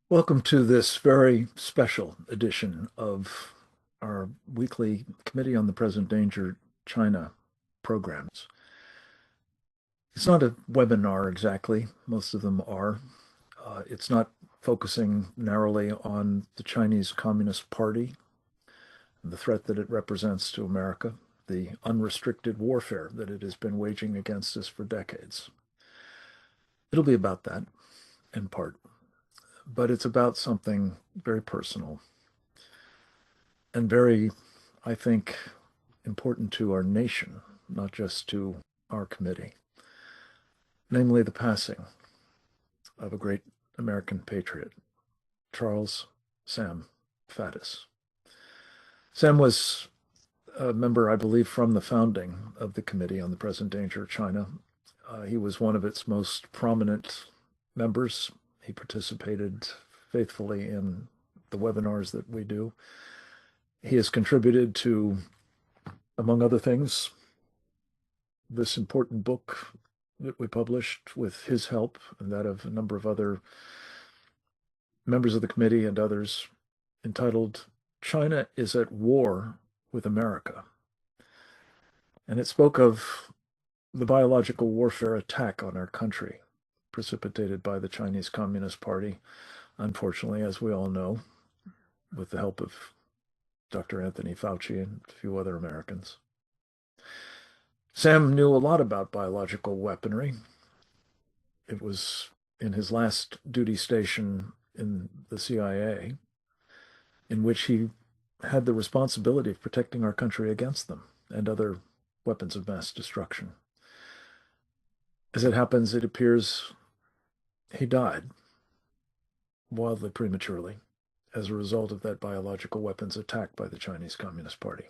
Welcome to this very special edition of our weekly Committee on the Present Danger China programs. It's not a webinar exactly, most of them are. It's not focusing narrowly on the Chinese Communist Party and the threat that it represents to America, the unrestricted warfare that it has been waging against us for decades. It'll be about that in part, but it's about something very personal and very, I think, important to our nation, not just to our committee, namely the passing of a great American patriot, Charles Sam Faddis. Sam was a member, I believe, from the founding of the Committee on the Present Danger of China. He was one of its most prominent members. He participated faithfully in the webinars that we do. He has contributed to, among other things, this important book that we published with his help and that of a number of other members of the committee and others, entitled China is at War with America. And it spoke of the biological warfare attack on our country precipitated by the Chinese Communist Party, unfortunately, as we all know, with the help of Dr. Anthony Fauci and a few other Americans. Sam knew a lot about biological weaponry. It was in his last duty station in the CIA, in which he had the responsibility of protecting our country against them and other weapons of mass destruction. As it happens, it appears he died wildly prematurely as a result of that biological weapons attack by the Chinese Communist Party.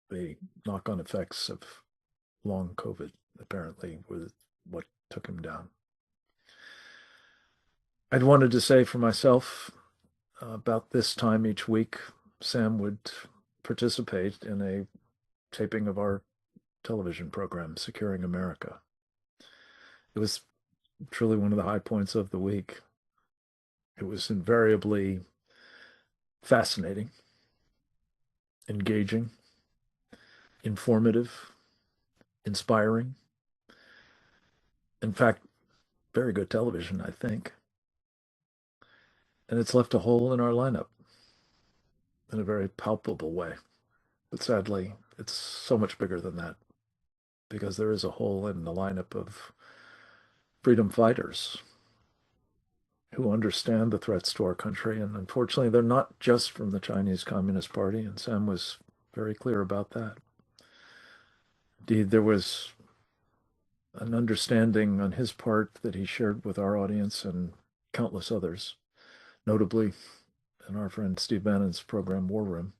The knock-on effects of long COVID apparently were what took him down. I'd wanted to say for myself, about this time each week, Sam would participate in a taping of our television program, Securing America. It was truly one of the high points of the week. It was invariably fascinating, engaging, informative, inspiring. In fact, very good television, I think. And it's left a hole in our lineup in a very palpable way. But sadly, it's so much bigger than that because there is a hole in the lineup of freedom fighters who understand the threats to our country. And unfortunately, they're not just from the Chinese Communist Party. And Sam was very clear about that. Indeed, there was an understanding on his part that he shared with our audience and countless others, notably in our friend Steve Bannon's program, War Room,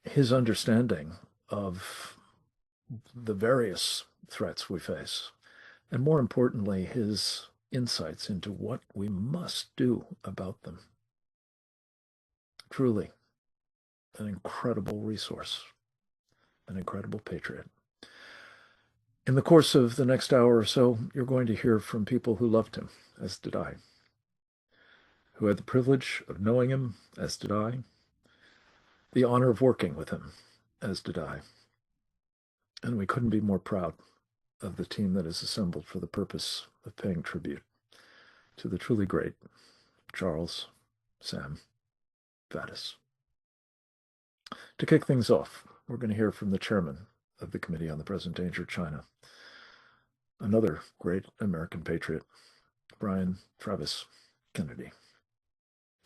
his understanding of the various threats we face, and more importantly, his insights into what we must do about them. Truly, an incredible resource, an incredible patriot. In the course of the next hour or so, you're going to hear from people who loved him, as did I, who had the privilege of knowing him, as did I, the honor of working with him, as did I. And we couldn't be more proud of the team that is assembled for the purpose of paying tribute to the truly great Charles Sam Faddis. To kick things off, we're going to hear from the chairman of the Committee on the Present Danger of China, another great American patriot, Brian Travis Kennedy.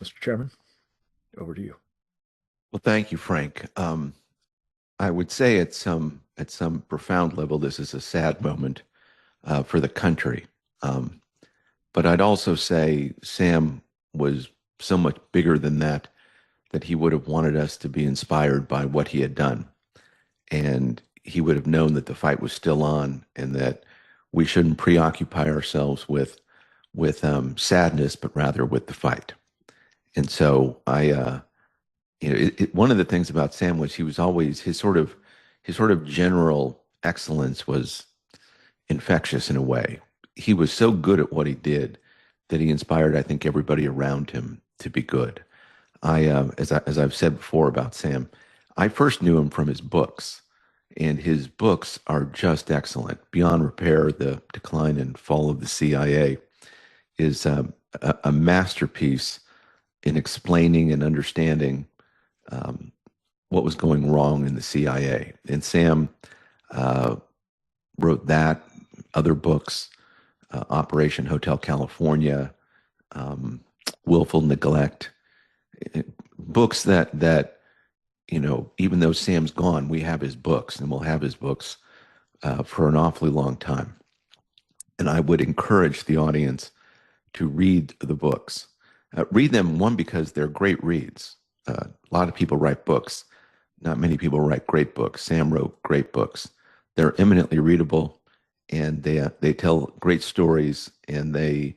Mr. Chairman, over to you. Well, thank you, Frank. I would say at some profound level, this is a sad moment for the country. But I'd also say Sam was so much bigger than that, that he would have wanted us to be inspired by what he had done. And he would have known that the fight was still on and that we shouldn't preoccupy ourselves with sadness, but rather with the fight. And so one of the things about Sam was he was always his sort of general excellence was infectious in a way. He was so good at what he did that he inspired, I think, everybody around him to be good. As I've said before about Sam, I first knew him from his books, and his books are just excellent. Beyond Repair: The Decline and Fall of the CIA is a masterpiece in explaining and understanding um, what was going wrong in the CIA. And Sam uh, wrote that, other books, Operation Hotel California, um, Willful Neglect, books that even though Sam's gone, we have his books, and we'll have his books for an awfully long time. And I would encourage the audience to read the books. Read them, one, because they're great reads. A lot of people write books. Not many people write great books. Sam wrote great books. They're eminently readable, and they tell great stories, and they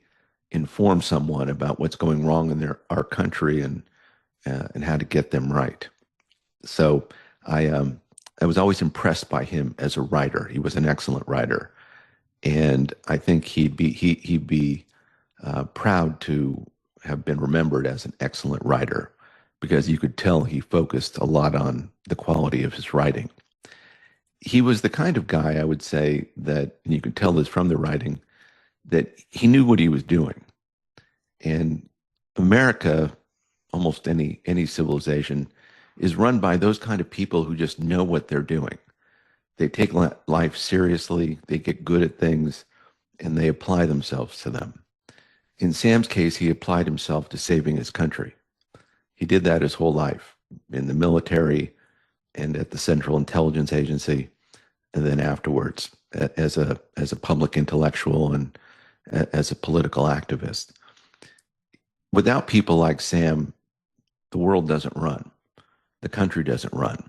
inform someone about what's going wrong in our country and how to get them right. So I was always impressed by him as a writer. He was an excellent writer, and I think he'd be proud to have been remembered as an excellent writer, because you could tell he focused a lot on the quality of his writing. He was the kind of guy, I would say, that, and you can tell this from the writing, that he knew what he was doing. And America, almost any civilization, is run by those kind of people who just know what they're doing. They take life seriously, they get good at things, and they apply themselves to them. In Sam's case, he applied himself to saving his country. He did that his whole life, in the military and at the Central Intelligence Agency, and then afterwards as a public intellectual and as a political activist. Without people like Sam, the world doesn't run. The country doesn't run.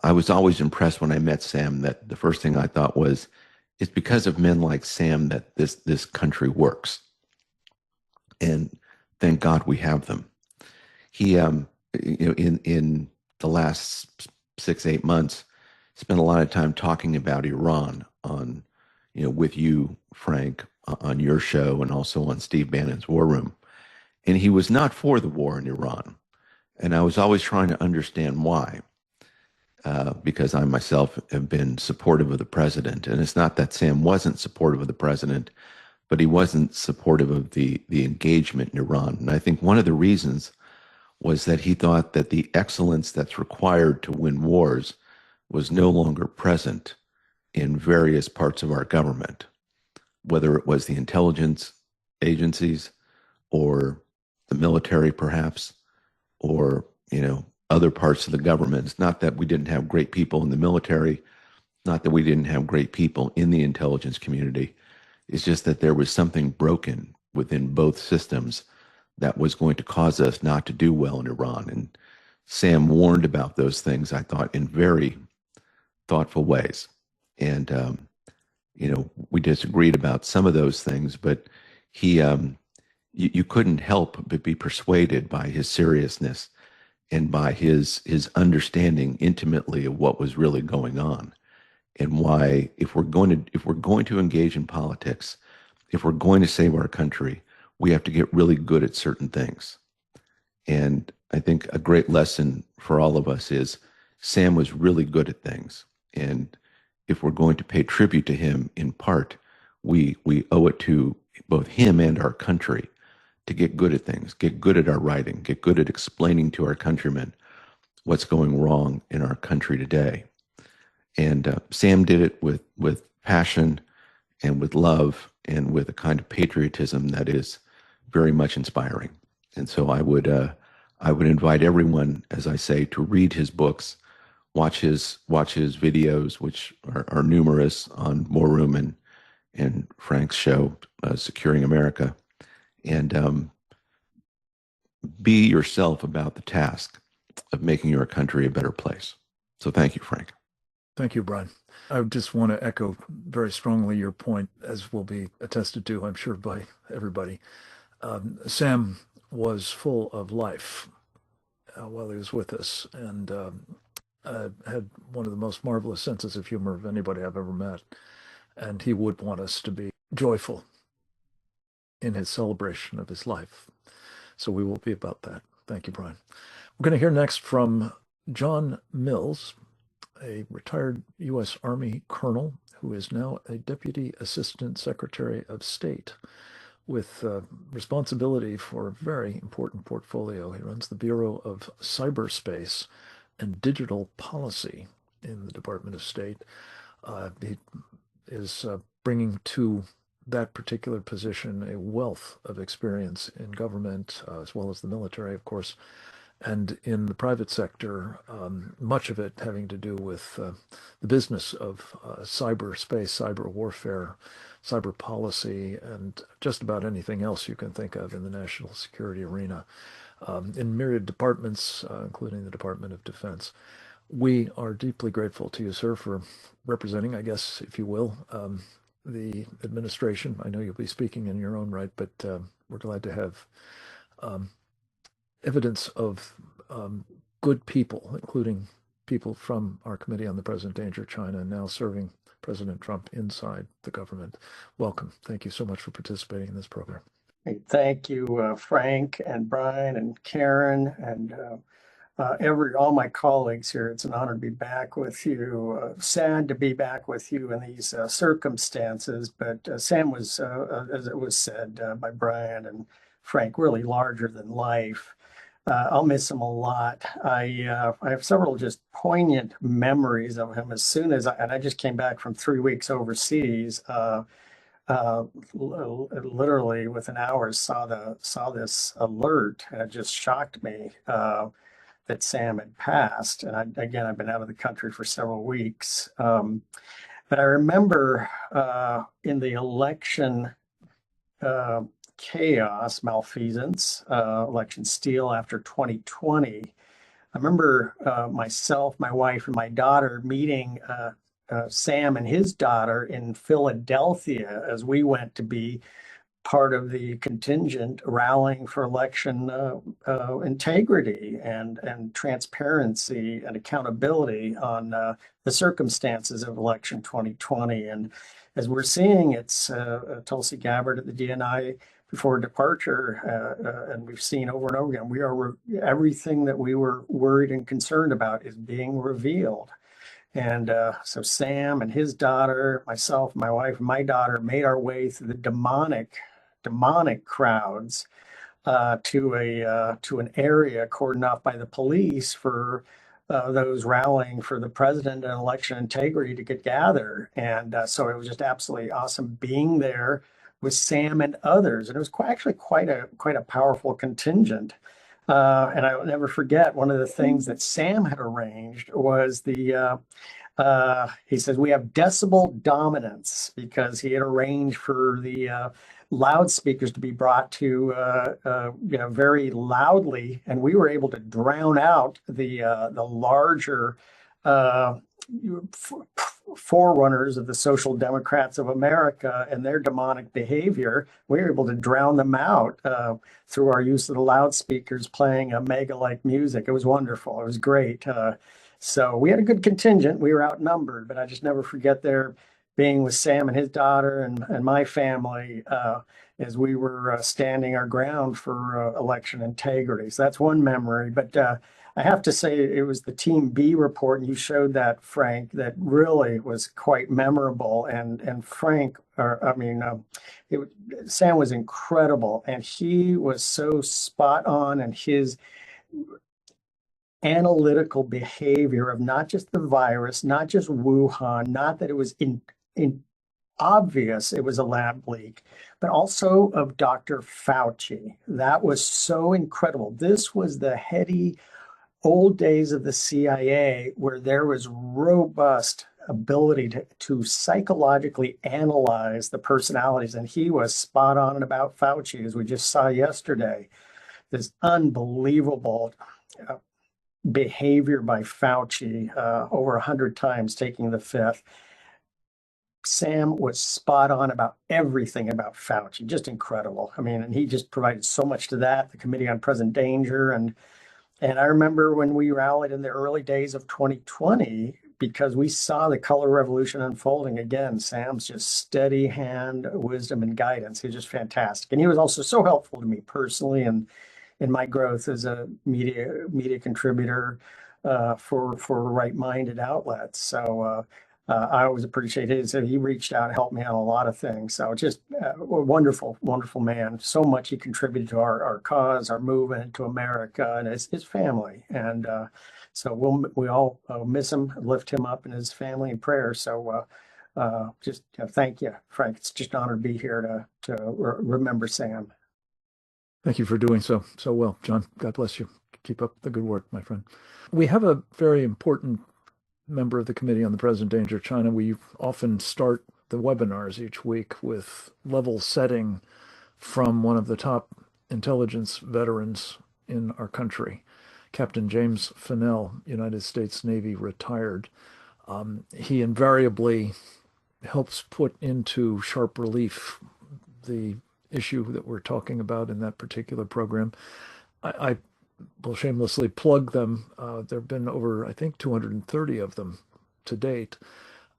I was always impressed when I met Sam that the first thing I thought was, it's because of men like Sam that this country works. And thank God we have them. He, in the last 6, 8 months, spent a lot of time talking about Iran on, with you, Frank, on your show, and also on Steve Bannon's War Room. And he was not for the war in Iran. And I was always trying to understand why, because I myself have been supportive of the president. And it's not that Sam wasn't supportive of the president, but he wasn't supportive of the engagement in Iran. And I think one of the reasons was that he thought that the excellence that's required to win wars was no longer present in various parts of our government, whether it was the intelligence agencies or the military, perhaps, or, other parts of the government. It's not that we didn't have great people in the military, not that we didn't have great people in the intelligence community. It's just that there was something broken within both systems that was going to cause us not to do well in Iran. And Sam warned about those things, I thought, in very thoughtful ways. And, we disagreed about some of those things, but you couldn't help but be persuaded by his seriousness and by his understanding intimately of what was really going on, and why, if we're going to engage in politics, if we're going to save our country, we have to get really good at certain things. And I think a great lesson for all of us is Sam was really good at things. And if we're going to pay tribute to him, in part, we owe it to both him and our country to get good at things, get good at our writing, get good at explaining to our countrymen what's going wrong in our country today. And Sam did it with passion and with love and with a kind of patriotism that is very much inspiring. And so I would invite everyone, as I say, to read his books, watch his videos, which are numerous, on War Room and Frank's show, Securing America, and be yourself about the task of making your country a better place. So thank you, Frank. Thank you, Brian. I just want to echo very strongly your point, as will be attested to, I'm sure, by everybody. Sam was full of life while he was with us, and had one of the most marvelous senses of humor of anybody I've ever met. And he would want us to be joyful in his celebration of his life. So we will be about that. Thank you, Brian. We're going to hear next from John Mills, a retired U.S. Army colonel who is now a Deputy Assistant Secretary of State with responsibility for a very important portfolio. He runs the Bureau of Cyberspace and Digital Policy in the Department of State. He is bringing to that particular position a wealth of experience in government, as well as the military, of course, and in the private sector, much of it having to do with the business of cyberspace, cyber warfare, cyber policy, and just about anything else you can think of in the national security arena, in myriad departments, including the Department of Defense. We are deeply grateful to you, sir, for representing, I guess, if you will, the administration. I know you'll be speaking in your own right, but we're glad to have evidence of good people, including people from our Committee on the Present Danger China, now serving President Trump inside the government. Welcome. Thank you so much for participating in this program. Hey, thank you, Frank and Brian and Karen and all my colleagues here. It's an honor to be back with you. Sad to be back with you in these circumstances, but Sam was, as it was said by Brian and Frank, really larger than life. I'll miss him a lot. I have several just poignant memories of him. As soon as I just came back from 3 weeks overseas, literally within hours saw this alert, and it just shocked me that Sam had passed. And I've been out of the country for several weeks. But I remember in the election chaos, malfeasance, election steal after 2020. I remember myself, my wife, and my daughter meeting Sam and his daughter in Philadelphia as we went to be part of the contingent rallying for election integrity and transparency and accountability on the circumstances of election 2020. And as we're seeing, it's Tulsi Gabbard at the DNI before departure, and we've seen over and over again, everything that we were worried and concerned about is being revealed. And so Sam and his daughter, myself, my wife, and my daughter made our way through the demonic crowds to an area cordoned off by the police for those rallying for the president and election integrity to get gather. And so it was just absolutely awesome being there with Sam and others. And it was actually quite a powerful contingent. And I will never forget, one of the things that Sam had arranged was he says, we have decibel dominance, because he had arranged for the loudspeakers to be brought to very loudly, and we were able to drown out the larger forerunners of the Social Democrats of America and their demonic behavior. We were able to drown them out through our use of the loudspeakers playing mega-like music. It was wonderful. It was great. So we had a good contingent. We were outnumbered, but I just never forget there being with Sam and his daughter and my family as we were standing our ground for election integrity. So that's one memory. But I have to say, it was the Team B report, and you showed that, Frank, that really was quite memorable. And Frank, Sam was incredible, and he was so spot on, and his analytical behavior of not just the virus, not just Wuhan, not that it was obvious it was a lab leak, but also of Dr. Fauci. That was so incredible. This was the heady old days of the CIA, where there was robust ability to psychologically analyze the personalities. And he was spot on about Fauci, as we just saw yesterday. This unbelievable behavior by Fauci, over 100 times taking the fifth. Sam was spot on about everything about Fauci, just incredible. I mean, and he just provided so much to that, the Committee on Present Danger. And I remember when we rallied in the early days of 2020, because we saw the color revolution unfolding again. Sam's just steady hand, wisdom, and guidance. He was just fantastic. And he was also so helpful to me personally and in my growth as a media contributor for right-minded outlets. So I always appreciate his. He reached out and helped me on a lot of things. So just a wonderful, wonderful man. So much he contributed to our cause, our movement, to America, and his family. And so we all miss him, lift him up and his family in prayer. So just thank you, Frank. It's just an honor to be here to remember Sam. Thank you for doing so well, John. God bless you. Keep up the good work, my friend. We have a very important member of the Committee on the Present Danger of China. We often start the webinars each week with level setting from one of the top intelligence veterans in our country, Captain James Fennell, United States Navy, retired. He invariably helps put into sharp relief the issue that we're talking about in that particular program. I will shamelessly plug them. There have been over, I think, 230 of them to date,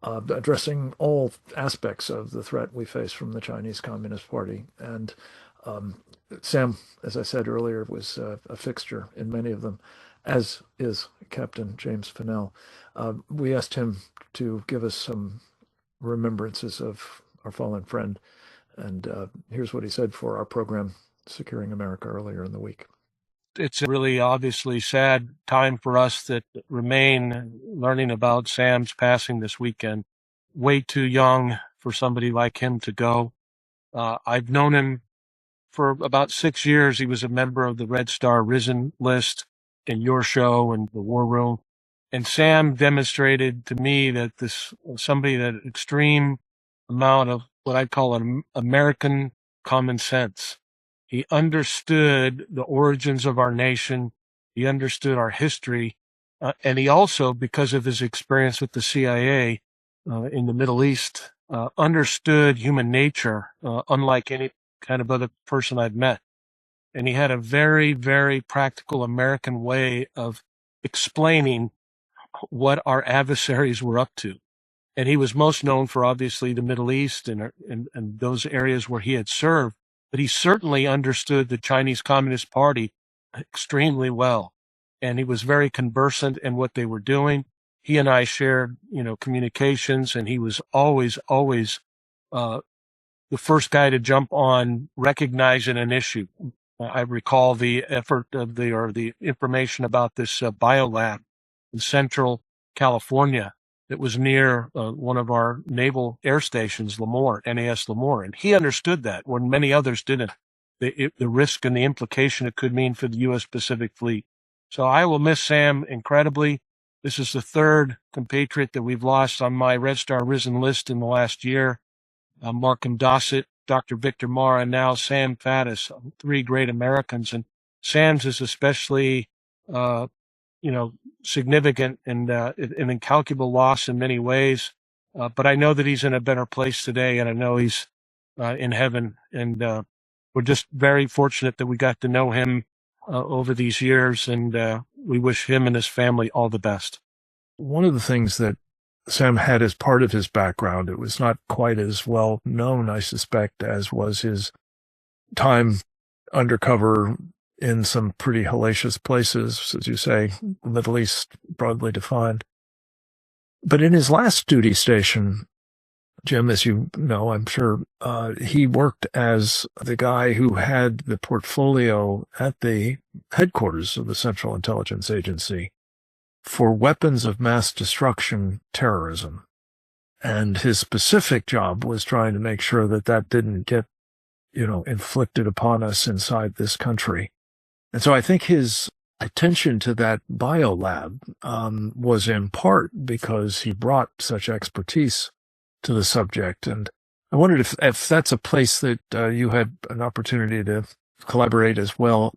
addressing all aspects of the threat we face from the Chinese Communist Party. And Sam, as I said earlier, was a fixture in many of them, as is Captain James Fennell. We asked him to give us some remembrances of our fallen friend. And here's what he said for our program, Securing America, earlier in the week. It's a really obviously sad time for us that remain learning about Sam's passing this weekend. Way too young for somebody like him to go. I've known him for about 6 years. He was a member of the Red Star Risen list in your show and the War Room. And Sam demonstrated to me that somebody that extreme amount of what I'd call an American common sense. He understood the origins of our nation. He understood our history. And he also, because of his experience with the CIA in the Middle East, understood human nature, unlike any kind of other person I've met. And he had a very, very practical American way of explaining what our adversaries were up to. And he was most known for, obviously, the Middle East and those areas where he had served. But he certainly understood the Chinese Communist Party extremely well. And he was very conversant in what they were doing. He and I shared, communications, and he was always the first guy to jump on recognizing an issue. I recall the effort of the information about this biolab in Central California that was near one of our naval air stations, NAS Lemoore. And he understood that when many others didn't, the risk and the implication it could mean for the U.S. Pacific Fleet. So I will miss Sam incredibly. This is the third compatriot that we've lost on my Red Star Risen list in the last year. Markham Dossett, Dr. Victor Mara, and now Sam Faddis, three great Americans. And Sam's is especially, significant and an incalculable loss in many ways. But I know that he's in a better place today, and I know he's in heaven. And we're just very fortunate that we got to know him over these years, and we wish him and his family all the best. One of the things that Sam had as part of his background, it was not quite as well known, I suspect, as was his time undercover in some pretty hellacious places, as you say, the Middle East broadly defined. But in his last duty station, Jim, as you know, I'm sure, he worked as the guy who had the portfolio at the headquarters of the Central Intelligence Agency for weapons of mass destruction terrorism. And his specific job was trying to make sure that that didn't get, inflicted upon us inside this country. And so I think his attention to that biolab was in part because he brought such expertise to the subject. And I wondered if that's a place that you had an opportunity to collaborate as well,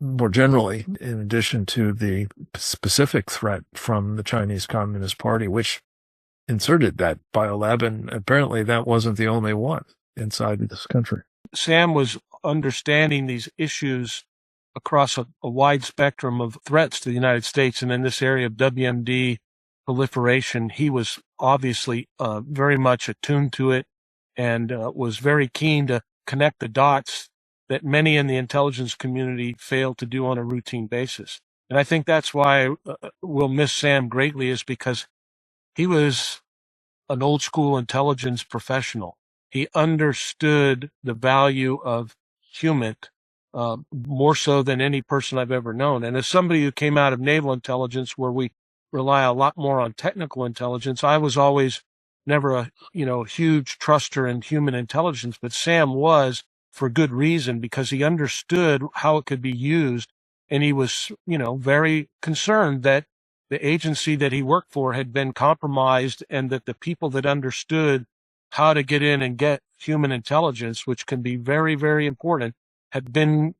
more generally, in addition to the specific threat from the Chinese Communist Party, which inserted that biolab, and apparently that wasn't the only one inside this country. Sam was understanding these issues across a wide spectrum of threats to the United States, and in this area of WMD, proliferation, he was obviously very much attuned to it and was very keen to connect the dots that many in the intelligence community fail to do on a routine basis. And I think that's why we'll miss Sam greatly, is because he was an old school intelligence professional. He understood the value of human more so than any person I've ever known. And as somebody who came out of naval intelligence, where we rely a lot more on technical intelligence, I was always never a huge truster in human intelligence, but Sam was, for good reason, because he understood how it could be used, and he was very concerned that the agency that he worked for had been compromised, and that the people that understood how to get in and get human intelligence, which can be very, very important, had been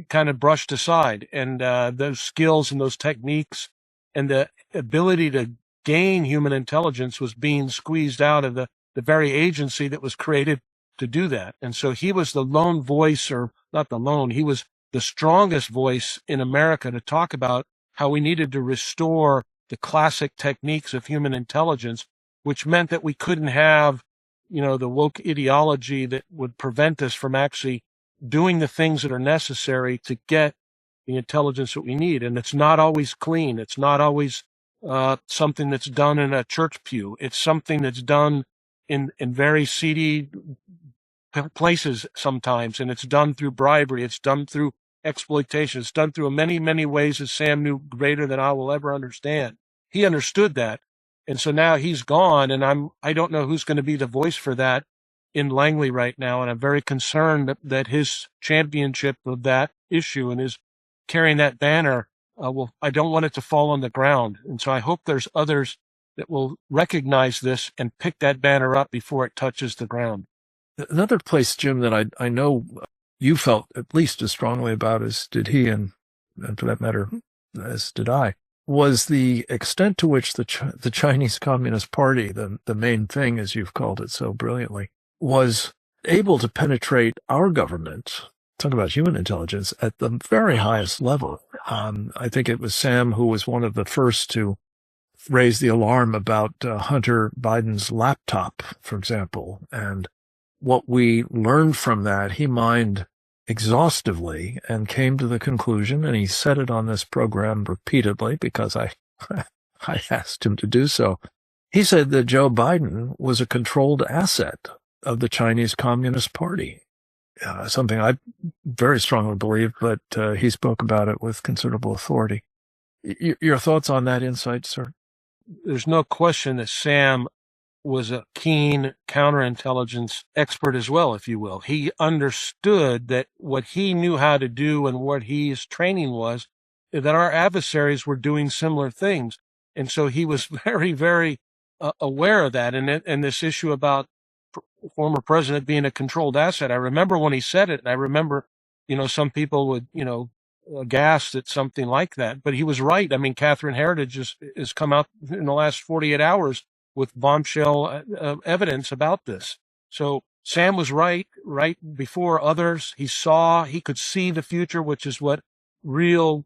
kind of brushed aside. And those skills and those techniques and the ability to gain human intelligence was being squeezed out of the very agency that was created to do that. And so he was the lone voice, or not the lone, he was the strongest voice in America to talk about how we needed to restore the classic techniques of human intelligence, which meant that we couldn't have, the woke ideology that would prevent us from actually doing the things that are necessary to get the intelligence that we need. And it's not always clean. It's not always something that's done in a church pew. It's something that's done in very seedy places sometimes, and it's done through bribery. It's done through exploitation. It's done through many, many ways that Sam knew greater than I will ever understand. He understood that. And so now he's gone, and I don't know who's going to be the voice for that in Langley right now. And I'm very concerned that his championship of that issue and his carrying that banner, I don't want it to fall on the ground. And so I hope there's others that will recognize this and pick that banner up before it touches the ground. Another place, Jim, that I know you felt at least as strongly about as did he, and for that matter, as did I, was the extent to which the Chinese Communist Party, the main thing, as you've called it so brilliantly, was able to penetrate our government, talk about human intelligence, at the very highest level. I think it was Sam who was one of the first to raise the alarm about Hunter Biden's laptop, for example, and what we learned from that. He mined exhaustively and came to the conclusion, and he said it on this program repeatedly because I asked him to do so. He said that Joe Biden was a controlled asset of the Chinese Communist Party, something I very strongly believe, but he spoke about it with considerable authority. Your thoughts on that insight, sir? There's no question that Sam was a keen counterintelligence expert as well, if you will. He understood that what he knew how to do and what his training was, that our adversaries were doing similar things. And so he was very, very aware of that. And this issue about former president being a controlled asset, I remember when he said it, and I remember, some people would, aghast at something like that, but he was right. I mean, Catherine Heritage has come out in the last 48 hours with bombshell evidence about this. So Sam was right before others. He could see the future, which is what real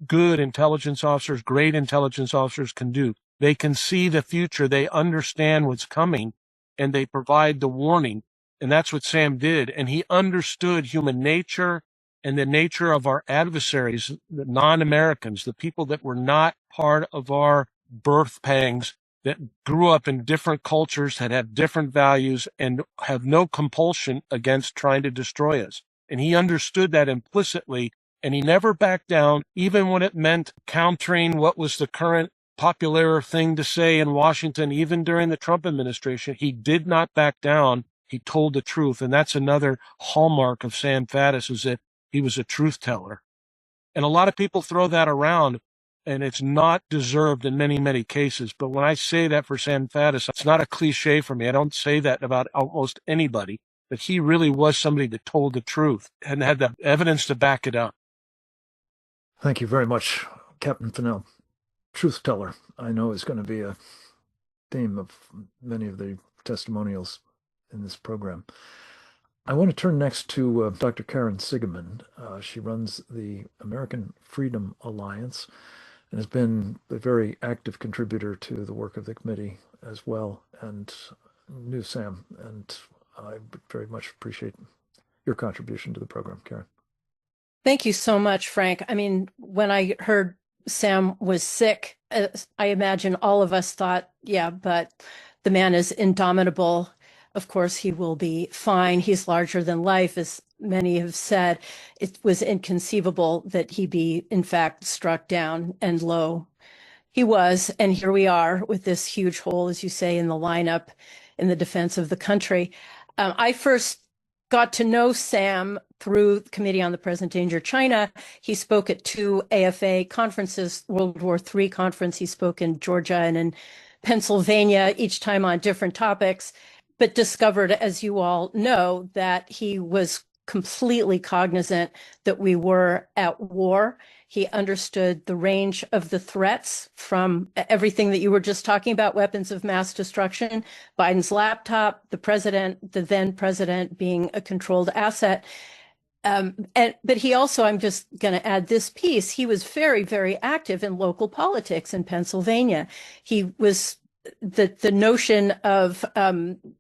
good intelligence officers, great intelligence officers can do. They can see the future. They understand what's coming, and they provide the warning. And that's what Sam did. And he understood human nature and the nature of our adversaries, the non-Americans, the people that were not part of our birth pangs, that grew up in different cultures, that have different values, and have no compulsion against trying to destroy us. And he understood that implicitly, and he never backed down, even when it meant countering what was the current popular thing to say in Washington, even during the Trump administration. He did not back down. He told the truth. And that's another hallmark of Sam Faddis, is that he was a truth teller. And a lot of people throw that around, and it's not deserved in many, many cases. But when I say that for Sam Faddis, it's not a cliche for me. I don't say that about almost anybody, but he really was somebody that told the truth and had the evidence to back it up. Thank you very much, Captain Fennell. Truth teller, I know, is going to be a theme of many of the testimonials in this program. I want to turn next to Dr. Karen Sigemund. She runs the American Freedom Alliance, and has been a very active contributor to the work of the committee as well, and knew Sam, and I very much appreciate your contribution to the program, Karen. Thank you so much, Frank. I mean, when I heard Sam was sick, I imagine all of us thought, yeah, but the man is indomitable. Of course, he will be fine. He's larger than life, as many have said. It was inconceivable that he be, in fact, struck down, and lo, he was. And here we are with this huge hole, as you say, in the lineup in the defense of the country. I first got to know Sam through the Committee on the Present Danger China. He spoke at 2 AFA conferences, World War III conference. He spoke in Georgia and in Pennsylvania, each time on different topics, but discovered, as you all know, that he was completely cognizant that we were at war. He understood the range of the threats, from everything that you were just talking about, weapons of mass destruction, Biden's laptop, the then president being a controlled asset. But he also, I'm just going to add this piece, he was very, very active in local politics in Pennsylvania. He was the notion of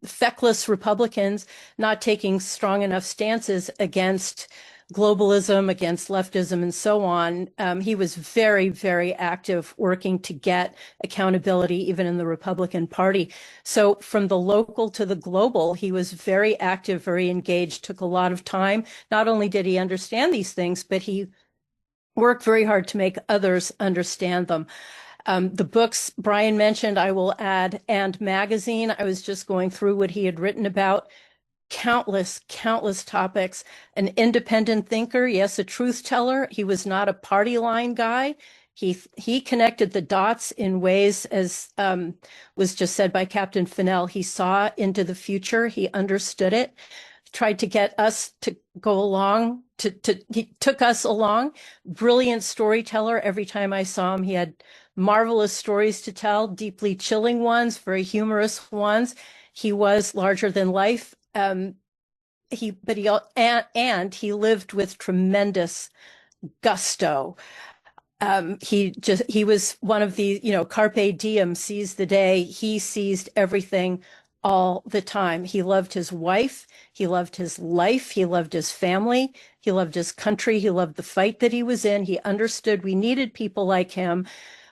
feckless Republicans not taking strong enough stances against globalism, against leftism, and so on. He was very, very active working to get accountability, even in the Republican Party. So from the local to the global, he was very active, very engaged, took a lot of time. Not only did he understand these things, but he worked very hard to make others understand them. The books Brian mentioned, I will add, and magazine. I was just going through what he had written about. Countless topics. An independent thinker, yes, a truth teller. He was not a party line guy. He connected the dots in ways, as was just said by Captain Fennell. He saw into the future. He understood it. Tried to get us to go along. He took us along. Brilliant storyteller. Every time I saw him, he had marvelous stories to tell, deeply chilling ones, very humorous ones. He was larger than life. He lived with tremendous gusto. He was one of the, carpe diem, seize the day. He seized everything all the time. He loved his wife. He loved his life. He loved his family. He loved his country. He loved the fight that he was in. He understood we needed people like him.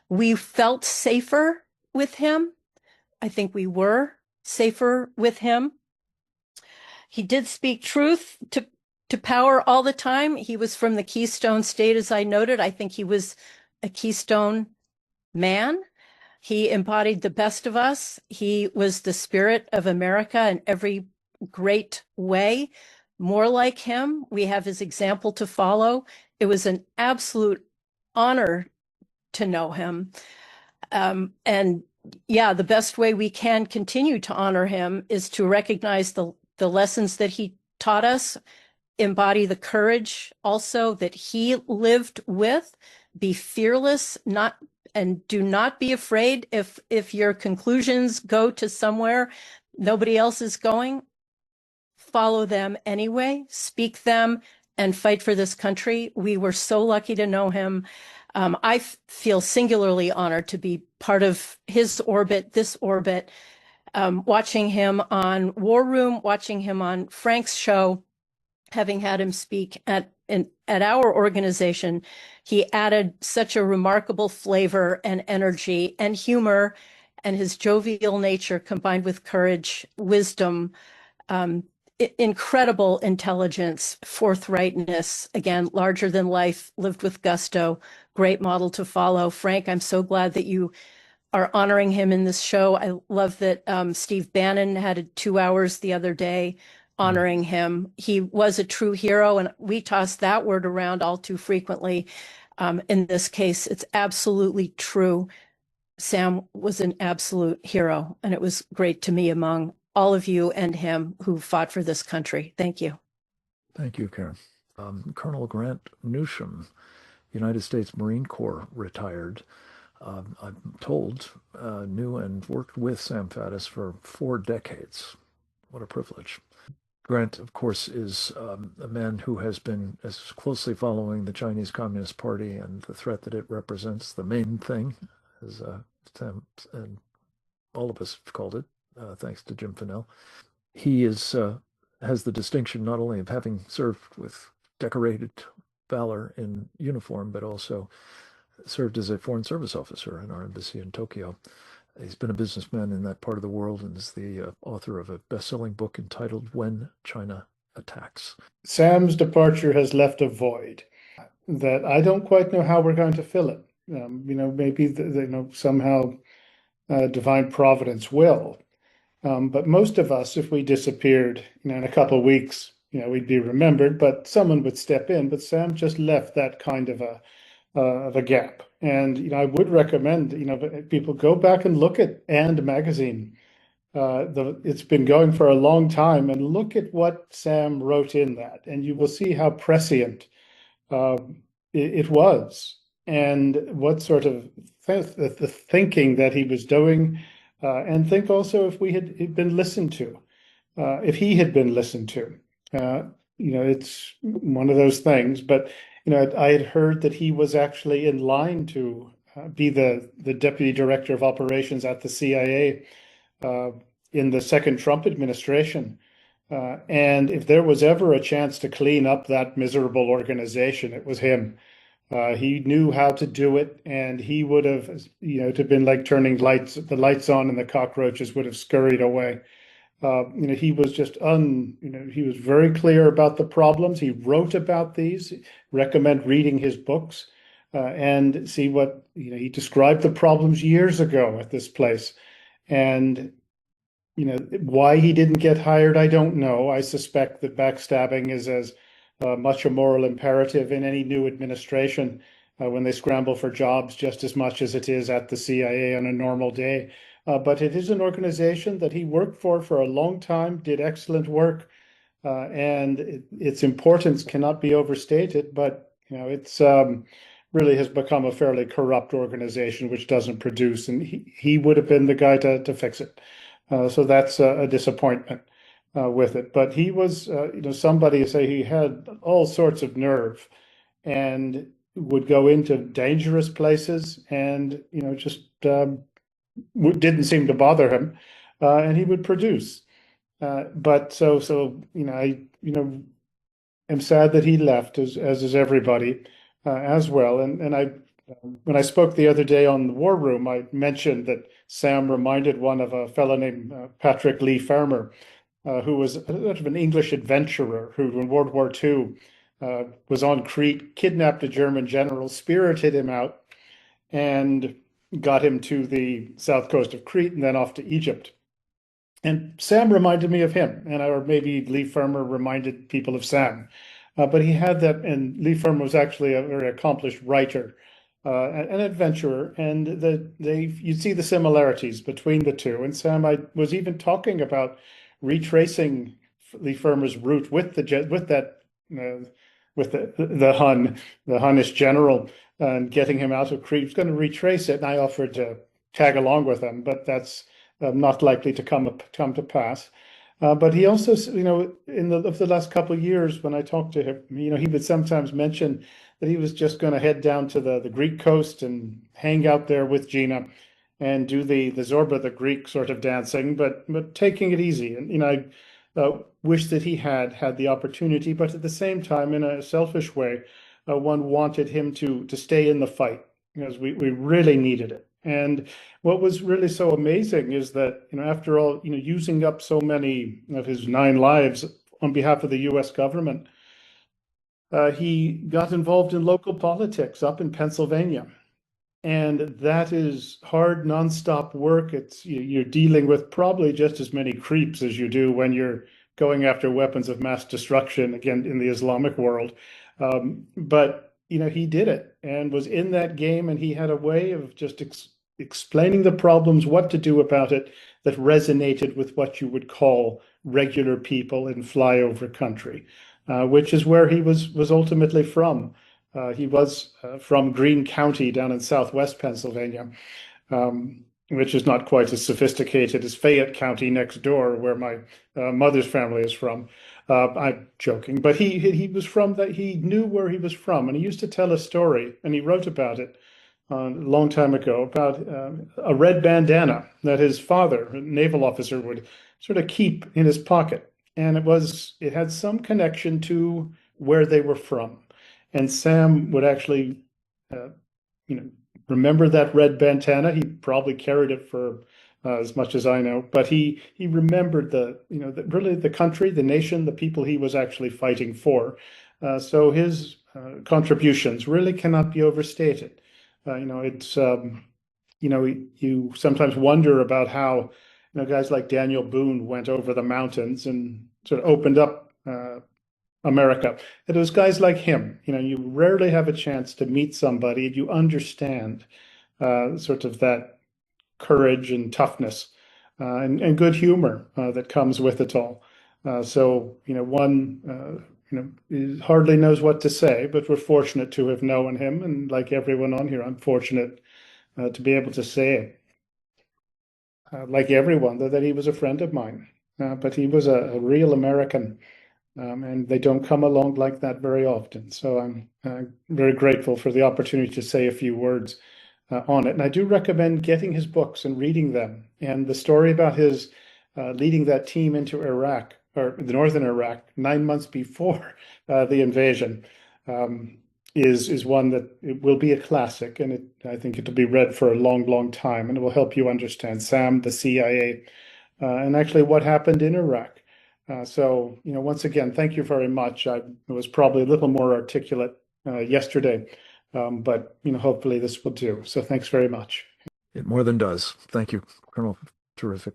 We felt safer with him. I think we were safer with him. He did speak truth to power all the time. He was from the Keystone State, as I noted. I think he was a Keystone man. He embodied the best of us. He was the spirit of America in every great way. More like him, we have his example to follow. It was an absolute honor to know him. And yeah, the best way we can continue to honor him is to recognize the lessons that he taught us, embody the courage also that he lived with, be fearless, and do not be afraid if your conclusions go to somewhere nobody else is going. Follow them anyway, speak them, and fight for this country. We were so lucky to know him. I feel singularly honored to be part of his orbit, this orbit, watching him on War Room, watching him on Frank's show, having had him speak at our organization. He added such a remarkable flavor and energy and humor, and his jovial nature combined with courage, wisdom, incredible intelligence, forthrightness, again, larger than life, lived with gusto, great model to follow. Frank, I'm so glad that you are honoring him in this show. I love that Steve Bannon had 2 hours the other day honoring him. He was a true hero, and we toss that word around all too frequently. In this case, it's absolutely true. Sam was an absolute hero, and it was great to me among all of you and him who fought for this country. Thank you. Thank you, Karen. Colonel Grant Newsham, United States Marine Corps, retired. I'm told knew and worked with Sam Faddis for 4 decades. What a privilege. Grant, of course, is a man who has been as closely following the Chinese Communist Party and the threat that it represents, the main thing, as Sam and all of us have called it, thanks to Jim Finnell. He has the distinction not only of having served with decorated valor in uniform, but also served as a foreign service officer in our embassy in Tokyo. He's been a businessman in that part of the world and is the author of a best-selling book entitled When China Attacks. Sam's departure has left a void that I don't quite know how we're going to fill it. Maybe somehow divine providence will. But most of us, if we disappeared, in a couple of weeks, we'd be remembered, but someone would step in. But Sam just left that kind of a gap. And I would recommend people go back and look at And magazine. It's been going for a long time, and look at what Sam wrote in that, and you will see how prescient it was, and what sort of the thinking that he was doing, and think also if we had been listened to, if he had been listened to. It's one of those things, but I had heard that he was actually in line to be the deputy director of operations at the CIA in the second Trump administration. And if there was ever a chance to clean up that miserable organization, it was him. He knew how to do it, and he would have, it had been like turning the lights on and the cockroaches would have scurried away. He was just he was very clear about the problems. He wrote about these. Recommend reading his books and see what, he described the problems years ago at this place. And, why he didn't get hired, I don't know. I suspect that backstabbing is as much a moral imperative in any new administration when they scramble for jobs, just as much as it is at the CIA on a normal day. But it is an organization that he worked for a long time, did excellent work, and its importance cannot be overstated. But it's really has become a fairly corrupt organization which doesn't produce, and he would have been the guy to fix it. So that's a disappointment with it. But he was, somebody say he had all sorts of nerve, and would go into dangerous places, and just didn't seem to bother him, and he would produce. But I am sad that he left, as is everybody, as well. And I, when I spoke the other day on the War Room, I mentioned that Sam reminded one of a fellow named Patrick Lee Farmer, who was sort of an English adventurer who, in World War II, was on Crete, kidnapped a German general, spirited him out, and got him to the south coast of Crete and then off to Egypt. And Sam reminded me of him, or maybe Lee Farmer reminded people of Sam. But he had that, and Lee Farmer was actually a very accomplished writer, an adventurer, and you'd see the similarities between the two. And Sam, I was even talking about retracing Lee Farmer's route with the Hunnish general, and getting him out of Crete. He was going to retrace it, and I offered to tag along with him, but that's not likely to come to pass. But he also, of the last couple of years, when I talked to him, he would sometimes mention that he was just going to head down to the Greek coast and hang out there with Gina and do the Zorba, the Greek sort of dancing, but taking it easy. And I wish that he had the opportunity, but at the same time, in a selfish way, one wanted him to stay in the fight, because we really needed it. And what was really so amazing is that, after all, using up so many of his 9 lives on behalf of the U.S. government, he got involved in local politics up in Pennsylvania. And that is hard, nonstop work. You're dealing with probably just as many creeps as you do when you're going after weapons of mass destruction, again, in the Islamic world. But he did it and was in that game, and he had a way of just explaining the problems, what to do about it, that resonated with what you would call regular people in flyover country, which is where he was ultimately from. He was from Greene County down in southwest Pennsylvania, which is not quite as sophisticated as Fayette County next door, where my mother's family is from. I'm joking, but he was from that. He knew where he was from, and he used to tell a story, and he wrote about it a long time ago about a red bandana that his father, a naval officer, would sort of keep in his pocket, and it had some connection to where they were from, and Sam would actually, you know, remember that red bandana. He probably carried it for as much as I know, but he remembered really the country, the nation, the people he was actually fighting for. So his contributions really cannot be overstated. It's you sometimes wonder about how guys like Daniel Boone went over the mountains and sort of opened up America. It was guys like him. You rarely have a chance to meet somebody and you understand sort of that courage and toughness and good humor that comes with it all. So one hardly knows what to say, but we're fortunate to have known him, and like everyone on here, I'm fortunate to be able to say, like everyone, that he was a friend of mine. But he was a real American, and they don't come along like that very often. So I'm very grateful for the opportunity to say a few words on it. And I do recommend getting his books and reading them. And the story about his leading that team into Iraq, or the northern Iraq, 9 months before the invasion, is one that it will be a classic, and I think it'll be read for a long, long time, and it will help you understand Sam, the CIA, and actually what happened in Iraq. So, once again, thank you very much. I was probably a little more articulate yesterday, but hopefully this will do. So thanks very much. It more than does. Thank you, Colonel. Terrific.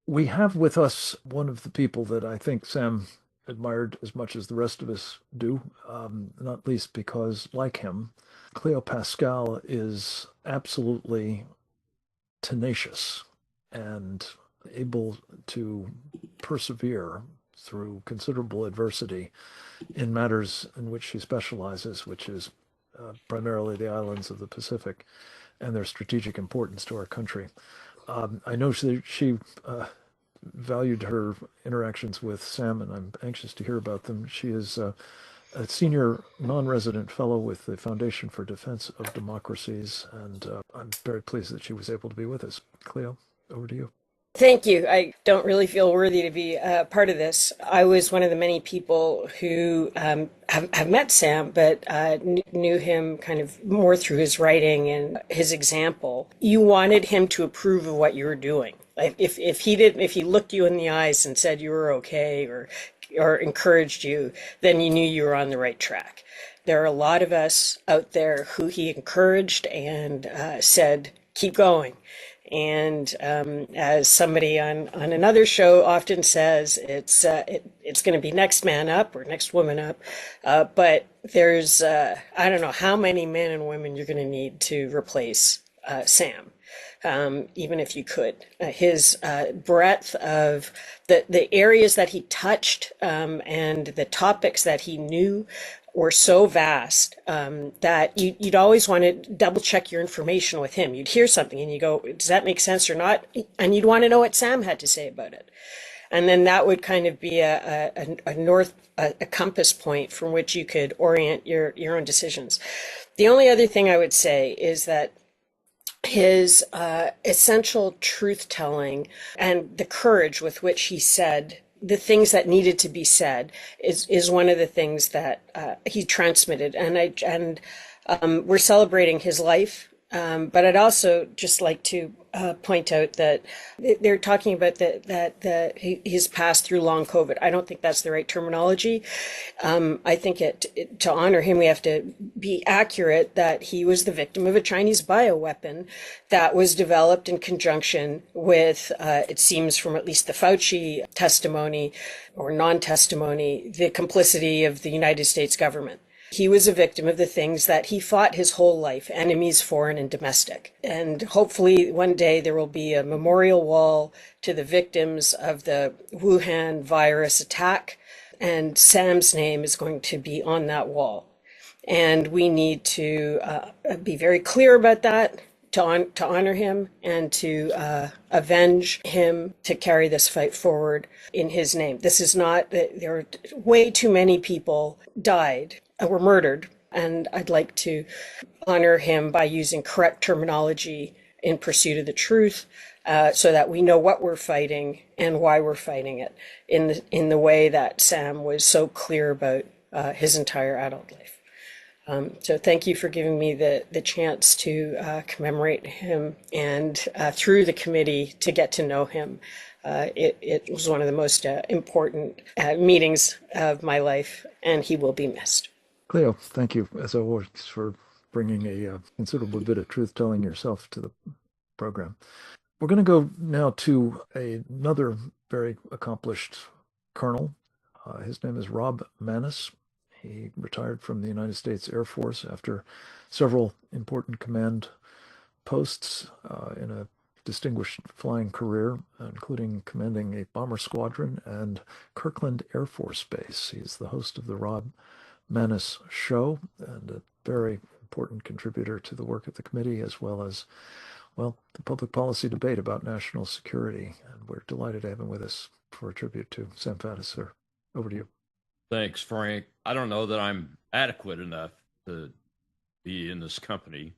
We have with us one of the people that I think Sam admired as much as the rest of us do, not least because, like him, Cleo Pascal is absolutely tenacious and able to persevere through considerable adversity in matters in which she specializes, which is primarily the islands of the Pacific and their strategic importance to our country. I know she valued her interactions with Sam, and I'm anxious to hear about them. She is a senior non-resident fellow with the Foundation for Defense of Democracies, and I'm very pleased that she was able to be with us. Cleo, over to you. Thank you. I don't really feel worthy to be part of this. I was one of the many people who have met Sam, but knew him kind of more through his writing and his example. You wanted him to approve of what you were doing. If he looked you in the eyes and said you were okay or encouraged you, then you knew you were on the right track. There are a lot of us out there who he encouraged and said, keep going. And as somebody on another show often says, it's going to be next man up or next woman up. But there's, I don't know how many men and women you're going to need to replace Sam. Even if you could. His breadth of the areas that he touched and the topics that he knew were so vast that you'd always want to double check your information with him. You'd hear something and you go, does that make sense or not? And you'd want to know what Sam had to say about it. And then that would kind of be a compass point from which you could orient your own decisions. The only other thing I would say is that his essential truth-telling and the courage with which he said the things that needed to be said is one of the things that he transmitted. And we're celebrating his life, but I'd also just like to point out that they're talking about that he's passed through long COVID. I don't think that's the right terminology. I think to honor him, we have to be accurate that he was the victim of a Chinese bioweapon that was developed in conjunction with, it seems from at least the Fauci testimony or non-testimony, the complicity of the United States government. He was a victim of the things that he fought his whole life, enemies, foreign and domestic. And hopefully one day there will be a memorial wall to the victims of the Wuhan virus attack, and Sam's name is going to be on that wall. And we need to be very clear about that. to honor him and to avenge him, to carry this fight forward in his name. This is not, there are way too many people died, were murdered, and I'd like to honor him by using correct terminology in pursuit of the truth, so that we know what we're fighting and why we're fighting it in the way that Sam was so clear about his entire adult life. So thank you for giving me the chance to commemorate him, and through the committee to get to know him. It was one of the most important meetings of my life, and he will be missed. Cleo, thank you as always for bringing a considerable bit of truth-telling yourself to the program. We're going to go now to another very accomplished colonel. His name is Rob Maness. He retired from the United States Air Force after several important command posts in a distinguished flying career, including commanding a bomber squadron and Kirkland Air Force Base. He's the host of the Rob Maness Show and a very important contributor to the work of the committee, as well as, well, the public policy debate about national security. And we're delighted to have him with us for a tribute to Sam Faddis, sir. Over to you. Thanks, Frank. I don't know that I'm adequate enough to be in this company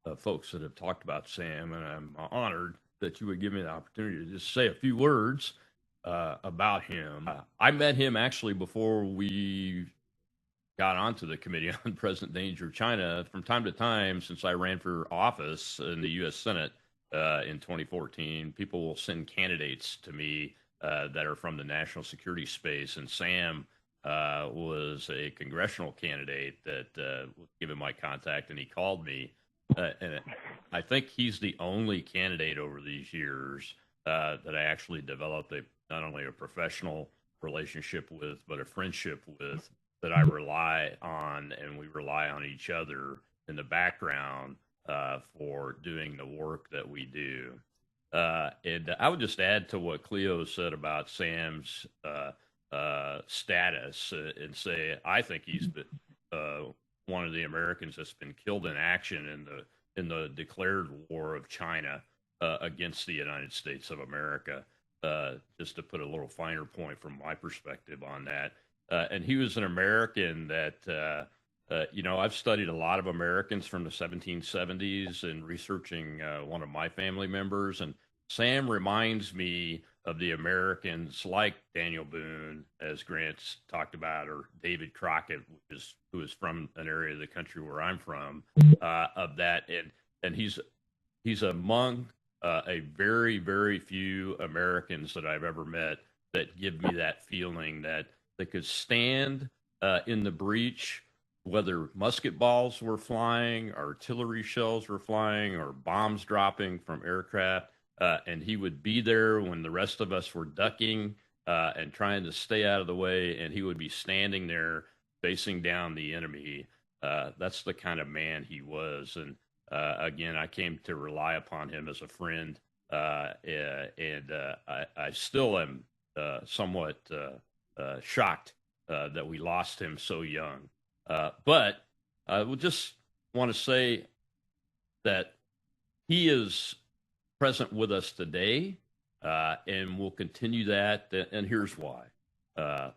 of folks that have talked about Sam, and I'm honored that you would give me the opportunity to just say a few words about him. I met him actually before we got onto the Committee on Present Danger of China. From time to time, since I ran for office in the U.S. Senate in 2014, people will send candidates to me that are from the national security space, and Sam was a congressional candidate that was given my contact, and he called me. And I think he's the only candidate over these years that I actually developed not only a professional relationship with, but a friendship with, that I rely on, and we rely on each other in the background for doing the work that we do. And I would just add to what Cleo said about Sam's status and say I think he's one of the Americans that's been killed in action in the declared war of China against the United States of America. Just to put a little finer point from my perspective on that. And he was an American that, I've studied a lot of Americans from the 1770s and researching one of my family members. And Sam reminds me of the Americans like Daniel Boone, as Grant's talked about, or David Crockett, who is from an area of the country where I'm from, of that. And he's among a very, very few Americans that I've ever met that give me that feeling that they could stand in the breach, whether musket balls were flying, artillery shells were flying, or bombs dropping from aircraft, and he would be there when the rest of us were ducking and trying to stay out of the way, and he would be standing there facing down the enemy. That's the kind of man he was. And again, I came to rely upon him as a friend, and I still am somewhat shocked that we lost him so young. But I would just want to say that he is present with us today, and we'll continue that. And here's why.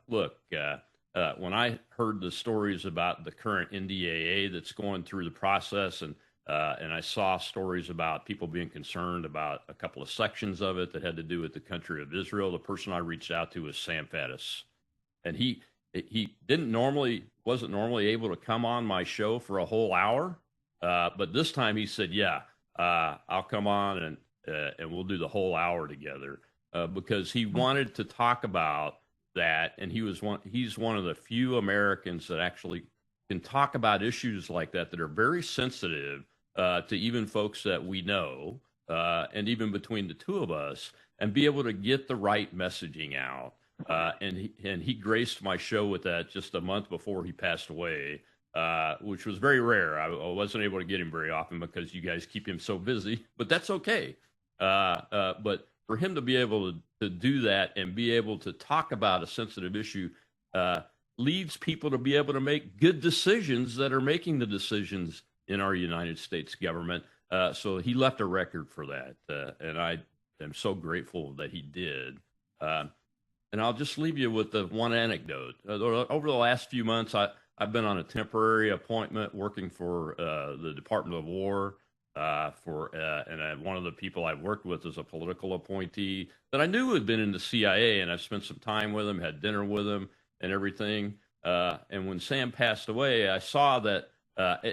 Look, when I heard the stories about the current NDAA that's going through the process, and I saw stories about people being concerned about a couple of sections of it that had to do with the country of Israel, the person I reached out to was Sam Faddis. And he wasn't normally able to come on my show for a whole hour, but this time he said, "Yeah, I'll come on and we'll do the whole hour together," because he wanted to talk about that, and he's one of the few Americans that actually can talk about issues like that are very sensitive to even folks that we know, and even between the two of us, and be able to get the right messaging out. And he graced my show with that just a month before he passed away, which was very rare. I wasn't able to get him very often because you guys keep him so busy, but that's okay. But for him to be able to do that and be able to talk about a sensitive issue leads people to be able to make good decisions that are making the decisions in our United States government So he left a record for that, and I am so grateful that he did. And I'll just leave you with the one anecdote. Over the last few months, I've been on a temporary appointment working for the Department of War. One of the people I've worked with is a political appointee that I knew had been in the CIA, and I've spent some time with him, had dinner with him, and everything. And when Sam passed away, I saw that,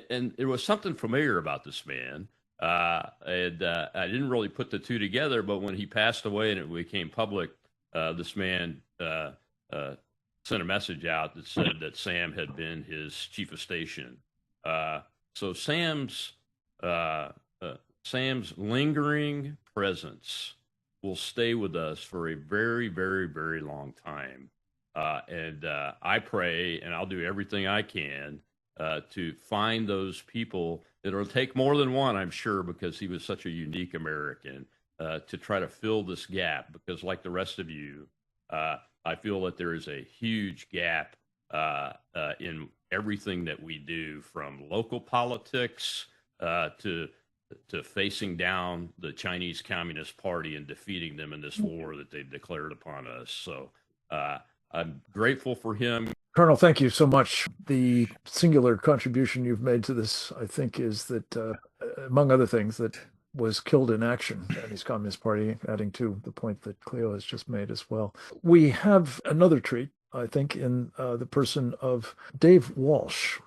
and there was something familiar about this man. I didn't really put the two together, but when he passed away and it became public, this man sent a message out that said that Sam had been his chief of station. So Sam's lingering presence will stay with us for a very, very, very long time. And I pray, and I'll do everything I can to find those people. It'll take more than one, I'm sure, because he was such a unique American, to try to fill this gap. Because like the rest of you, I feel that there is a huge gap in everything that we do, from local politics to facing down the Chinese Communist Party and defeating them in this war that they've declared upon us. So I'm grateful for him. Colonel, thank you so much. The singular contribution you've made to this, I think, is that, among other things, that was killed in action, Chinese Communist Party, adding to the point that Cleo has just made as well. We have another treat, I think, in the person of Dave Walsh,